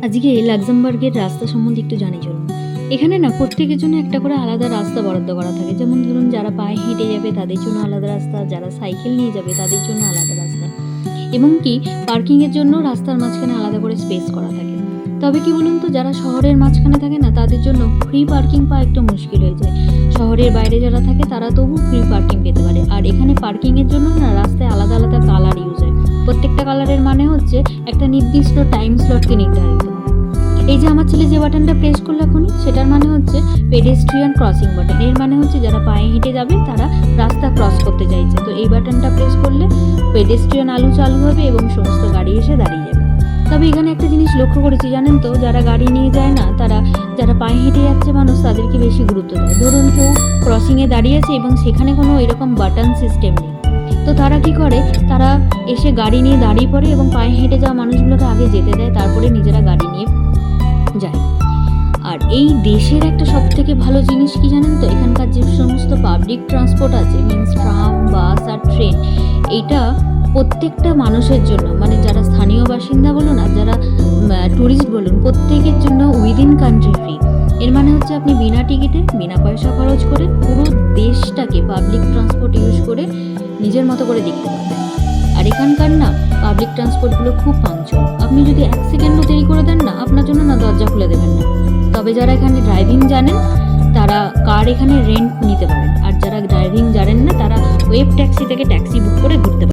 আজকে লাক্সেমবার্গের রাস্তা সম্বন্ধে একটু জানি চলুন। এখানে না প্রত্যেকের জন্য একটা করে আলাদা রাস্তা বরাদ্দ করা থাকে। যেমন ধরুন যারা পায়ে হেঁটে যাবে তাদের জন্য আলাদা রাস্তা, যারা সাইকেল নিয়ে যাবে তাদের জন্য আলাদা রাস্তা, এবং কি পার্কিংয়ের জন্য রাস্তার মাঝখানে আলাদা করে স্পেস করা থাকে। তবে কি বলুন তো, যারা শহরের মাঝখানে থাকে না তাদের জন্য ফ্রি পার্কিং পাওয়া একটু মুশকিল হয়ে যায়। শহরের বাইরে যারা থাকে তারা তবু ফ্রি পার্কিং পেতে পারে। আর এখানে পার্কিংয়ের জন্য না রাস্তায় আলাদা আলাদা কালার ইউজ হয়। প্রত্যেকটা কালারের মানে হচ্ছে একটা নির্দিষ্ট টাইম স্লটকে নির্ধারিত করে। এই যে আমার ছেলে যে বাটনটা প্রেস করলো এখনই, সেটার মানে হচ্ছে পেডেস্ট্রিয়ান ক্রসিং বাটন। এর মানে হচ্ছে যারা পায়ে হেঁটে যাবে তারা রাস্তা ক্রস করতে চাইছে, তো এই বাটনটা প্রেস করলে পেডেস্ট্রিয়ান আলো চালু হবে এবং সমস্ত গাড়ি এসে দাঁড়িয়ে যাবে। তবে এখানে একটা জিনিস লক্ষ্য করেছি জানেন তো, যারা গাড়ি নিয়ে যায় না তারা যারা পায়ে হেঁটে যাচ্ছে মানুষ তাদেরকে বেশি গুরুত্ব দেয়। ধরুন কেউ ক্রসিংয়ে দাঁড়িয়ে আছে এবং সেখানে কোনো এরকম বাটন সিস্টেম নেই, তো তারা কি করে, তারা এসে গাড়ি নিয়ে দাঁড়িয়ে পড়ে এবং পায়ে হেঁটে যাওয়া মানুষগুলোকে আগে যেতে দেয়, তারপরে নিজেরা গাড়ি নিয়ে যায়। আর এই দেশের একটা সব থেকে ভালো জিনিস কি জানেন তো, এখানকার যে সমস্ত পাবলিক ট্রান্সপোর্ট আছে, মিনস ট্রাম, বাস আর ট্রেন, এইটা প্রত্যেকটা মানুষের জন্য, মানে যারা স্থানীয় বাসিন্দা বলুন আর যারা ট্যুরিস্ট বলুন, প্রত্যেকের জন্য উইদিন কান্ট্রি ফ্রি। এর মানে হচ্ছে আপনি বিনা টিকিটে বিনা পয়সা খরচ করে পুরো দেশটাকে পাবলিক ট্রান্সপোর্ট ইউজ করে নিজের মতো করে দেখতে পাবেন। আর এখানকার না পাবলিক ট্রান্সপোর্টগুলো খুব পাংচুয়াল। আপনি যদি 1 সেকেন্ডও দেরি করে দেন না, আপনার জন্য না দরজা খুলে দেবেন না। তবে যারা এখানে ড্রাইভিং জানেন তারা কার এখানে রেন্ট নিতে পারেন, আর যারা ড্রাইভিং জানেন না তারা ওয়েব ট্যাক্সি থেকে ট্যাক্সি বুক করে ঘুরতে পারেন।